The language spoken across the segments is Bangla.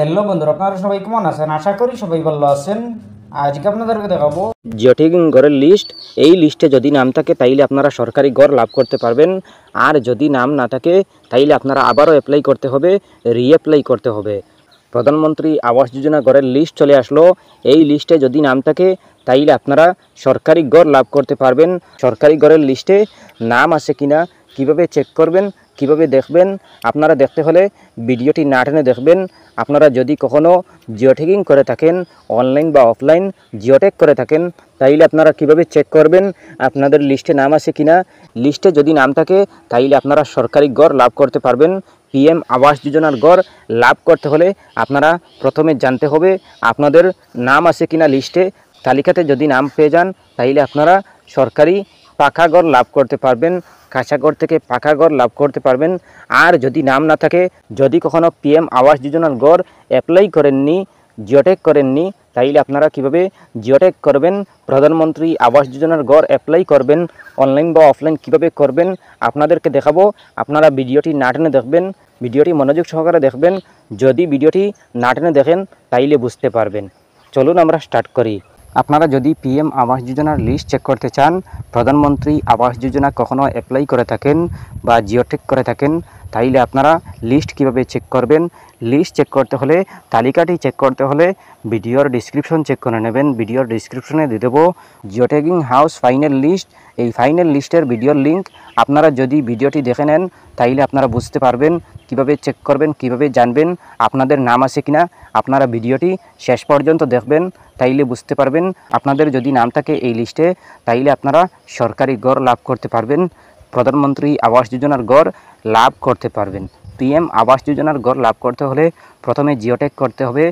হ্যালো বন্ধুরা, আপনারা সবাই কেমন আছেন? আশা করি সবাই ভালো আছেন। আজকে আপনাদেরকে দেখাবো জিওটেগিং গড়ের লিস্ট। এই লিস্টে যদি নাম থাকে তাইলে আপনারা সরকারি গড় লাভ করতে পারবেন, আর যদি নাম না থাকে তাইলে আপনারা আবারও অ্যাপ্লাই করতে হবে, রিঅ্যাপ্লাই করতে হবে। প্রধানমন্ত্রী আবাস যোজনা গড়ের লিস্ট চলে আসলো। এই লিস্টে যদি নাম থাকে তাইলে আপনারা সরকারি গড় লাভ করতে পারবেন। সরকারি গড়ের লিস্টে নাম আছে কিনা কিভাবে চেক করবেন, কিভাবে দেখবেন? আপনারা দেখতে হলে ভিডিওটি না টেনে দেখবেন। আপনারা যদি কখনো জিওটেগিং করে থাকেন, অনলাইন বা অফলাইন জিওটেক করে থাকেন, তাইলে আপনারা কিভাবে চেক করবেন আপনাদের লিস্টে নাম আছে কিনা। লিস্টে যদি নাম থাকে তাইলে আপনারা সরকারি গড় লাভ করতে পারবেন। পিএম আবাস যোজনার গড় লাভ করতে হলে আপনারা প্রথমে জানতে হবে আপনাদের নাম আছে কিনা লিস্টে। তালিকাতে যদি নাম পেয়ে যান তাইলে আপনারা সরকারি পাকা গড় লাভ করতে পারবেন, কাঁচা ঘর থেকে পাকা ঘর লাভ করতে পারবেন। আর যদি নাম না থাকে, যদি কখনো পিএম আবাস যোজনার গড় অ্যাপ্লাই করেননি, জিওটেক করেননি, তাইলে আপনারা কিভাবে জিওটেক করবেন, প্রধানমন্ত্রী আবাস যোজনার গড় অ্যাপ্লাই করবেন, অনলাইন বা অফলাইন কিভাবে করবেন আপনাদেরকে দেখাবো। আপনারা ভিডিওটি না টেনে দেখবেন, ভিডিওটি মনোযোগ সহকারে দেখবেন। যদি ভিডিওটি না টেনে দেখেন তাইলে বুঝতে পারবেন। চলুন আমরা স্টার্ট করি। আপনারা যদি পিএম আবাস যোজনার লিস্ট চেক করতে চান, প্রধানমন্ত্রী আবাস যোজনা কখনো অ্যাপ্লাই করে থাকেন বা জিওটেক করে থাকেন, তাইলে আপনারা লিস্ট কিভাবে চেক করবেন? লিস্ট চেক করতে হলে, তালিকাটি চেক করতে হলে ভিডিওর ডিসক্রিপশন চেক করে নেবেন। ভিডিওর ডিসক্রিপশনে দিয়ে দেবো জিওটেগিং হাউস ফাইনাল লিস্ট। এই ফাইনাল লিস্টের ভিডিওর লিঙ্ক। আপনারা যদি ভিডিওটি দেখে নেন তাইলে আপনারা বুঝতে পারবেন কিভাবে চেক করবেন, কিভাবে জানবেন আপনাদের নাম আছে কিনা। আপনারা ভিডিওটি শেষ পর্যন্ত দেখবেন, তাইলে বুঝতে পারবেন আপনাদের যদি নাম থাকে এই লিস্টে তাইলে আপনারা সরকারি গড় লাভ করতে পারবেন, প্রধানমন্ত্রী আবাস যোজনার গড় লাভ করতে পারবেন। পিএম আবাস যোজনার গড় লাভ করতে হলে প্রথমে জিওটেক করতে হবে।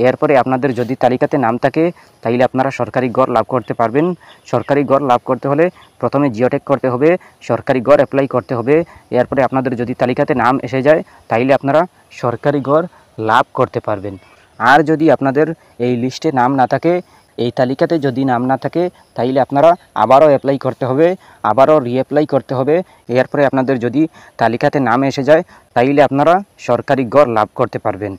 এরপরে আপনাদের যদি তালিকাতে নাম থাকে তাইলে আপনারা সরকারি গড় লাভ করতে পারবেন। সরকারি গড় লাভ করতে হলে প্রথমে জিওটেক করতে হবে, সরকারি গড় অ্যাপ্লাই করতে হবে। এরপরে আপনাদের যদি তালিকাতে নাম এসে যায় তাইলে আপনারা সরকারি গড় লাভ করতে পারবেন। আর যদি আপনাদের এই লিস্টে নাম না থাকে, এই তালিকাতে যদি নাম না থাকে তাইলে আপনারা আবারও অ্যাপ্লাই করতে হবে, আবারও রিঅ্যাপ্লাই করতে হবে। এরপরে আপনাদের যদি তালিকাতে নাম এসে যায় তাইলে আপনারা সরকারি গড় লাভ করতে পারবেন।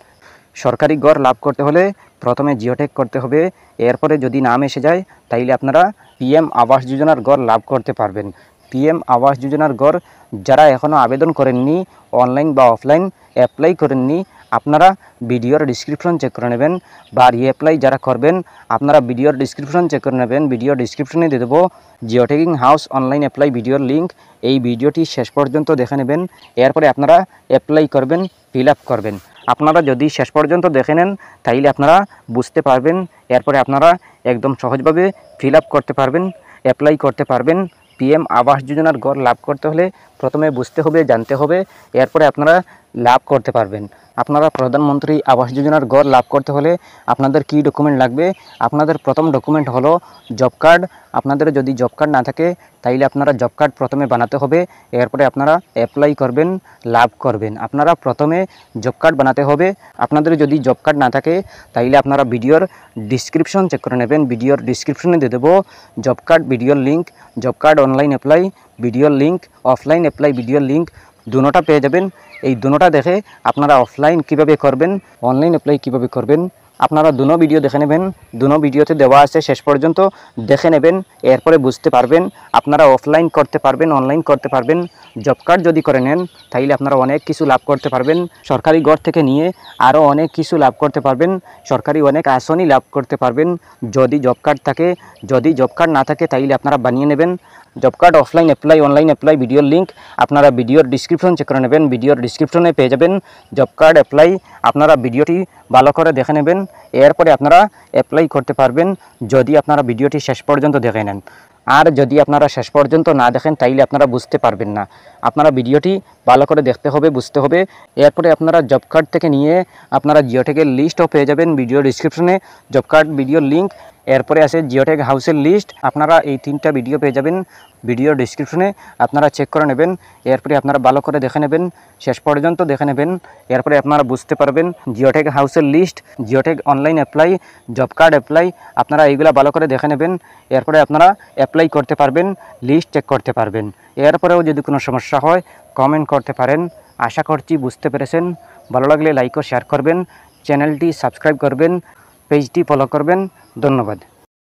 সরকারি গড় লাভ করতে হলে প্রথমে জিওটেক করতে হবে। এরপরে যদি নাম এসে যায় তাইলে আপনারা পিএম আবাস যোজনার গড় লাভ করতে পারবেন। পিএম আবাস যোজনার গড় যারা এখনও আবেদন করেননি, অনলাইন বা অফলাইন অ্যাপ্লাই করেননি, আপনারা ভিডিওর ডিসক্রিপশন চেক করে নেবেন। বা রিঅ্যাপ্লাই যারা করবেন আপনারা ভিডিওর ডিসক্রিপশন চেক করে নেবেন। ভিডিওর ডিসক্রিপশনে দিয়ে দেবো জিওটেগিং হাউস অনলাইন অ্যাপ্লাই ভিডিওর লিঙ্ক। এই ভিডিওটি শেষ পর্যন্ত দেখে নেবেন। এরপরে আপনারা অ্যাপ্লাই করবেন, ফিল আপ করবেন। আপনারা যদি শেষ পর্যন্ত দেখে নেন তাইলে আপনারা বুঝতে পারবেন। এরপরে আপনারা একদম সহজভাবে ফিল আপ করতে পারবেন, অ্যাপ্লাই করতে পারবেন। পিএম আবাস যোজনার গড় লাভ করতে হলে প্রথমে বুঝতে হবে, জানতে হবে, এরপরে আপনারা লাভ করতে পারবেন। আপনারা প্রধানমন্ত্রী আবাস যোজনার গড় লাভ করতে হলে আপনাদের কী ডকুমেন্ট লাগবে? আপনাদের প্রথম ডকুমেন্ট হলো জব কার্ড। আপনাদের যদি জব কার্ড না থাকে তাইলে আপনারা জব কার্ড প্রথমে বানাতে হবে। এরপরে আপনারা অ্যাপ্লাই করবেন, লাভ করবেন। আপনারা প্রথমে জব কার্ড বানাতে হবে। আপনাদের যদি জব কার্ড না থাকে তাইলে আপনারা ভিডিওর ডিসক্রিপশন চেক করে নেবেন। ভিডিওর ডিসক্রিপশনে দিয়ে দেবো জব কার্ড ভিডিওর link, job card online apply ভিডিওর লিঙ্ক, অফলাইন অ্যাপ্লাই ভিডিওর লিঙ্ক, দুটোটা পেয়ে যাবেন। এই দুটোটা দেখে আপনারা অফলাইন কিভাবে করবেন, অনলাইন অ্যাপ্লাই কিভাবে করবেন আপনারা দুটো ভিডিও দেখে নেবেন। দুটো ভিডিওতে দেওয়া আছে, শেষ পর্যন্ত দেখে নেবেন। এরপরে বুঝতে পারবেন আপনারা অফলাইন করতে পারবেন, অনলাইন করতে পারবেন। জব কার্ড যদি করে নেন তাইলে আপনারা অনেক কিছু লাভ করতে পারবেন। সরকারি গড় থেকে নিয়ে আরও অনেক কিছু লাভ করতে পারবেন। সরকারি অনেক আসনই লাভ করতে পারবেন যদি জব কার্ড থাকে। যদি জব কার্ড না থাকে তাইলে আপনারা বানিয়ে নেবেন। Job card offline apply, online apply ভিডিওর লিঙ্ক আপনারা ভিডিওর ডিসক্রিপশন চেক করে নেবেন। ভিডিওর ডিসক্রিপশনে পেয়ে যাবেন জব কার্ড অ্যাপ্লাই। আপনারা ভিডিওটি ভালো করে দেখে নেবেন। এরপরে আপনারা অ্যাপ্লাই করতে পারবেন যদি আপনারা ভিডিওটি শেষ পর্যন্ত দেখে নেন। আর যদি আপনারা শেষ পর্যন্ত না দেখেন তাইলে আপনারা বুঝতে পারবেন না। আপনারা ভিডিওটি ভালো করে দেখতে হবে, বুঝতে হবে। এরপরে আপনারা জব কার্ড থেকে নিয়ে আপনারা জিওটেকের লিস্টও পেয়ে যাবেন। ভিডিও ডিসক্রিপশনে জব কার্ড ভিডিওর লিঙ্ক, এরপরে আছে জিওটেক হাউসের লিস্ট। আপনারা এই তিনটা ভিডিও পেয়ে যাবেন ভিডিও ডিসক্রিপশনে। আপনারা চেক করে নেবেন। এরপরে আপনারা ভালো করে দেখে নেবেন, শেষ পর্যন্ত দেখে নেবেন। এরপরে আপনারা বুঝতে পারবেন জিওটেক হাউসের list, geotag online apply, job card apply. আপনারা এইগুলা ভালো করে দেখে নেবেন। এরপরে আপনারা অ্যাপ্লাই করতে পারবেন, লিস্ট চেক করতে পারবেন। এরপরেও যদি কোনো সমস্যা হয় কমেন্ট করতে পারেন। আশা করছি বুঝতে পেরেছেন। ভালো লাগলে লাইক ও শেয়ার করবেন। চ্যানেলটি সাবস্ক্রাইব করবেন, পেজটি ফলো করবেন। ধন্যবাদ।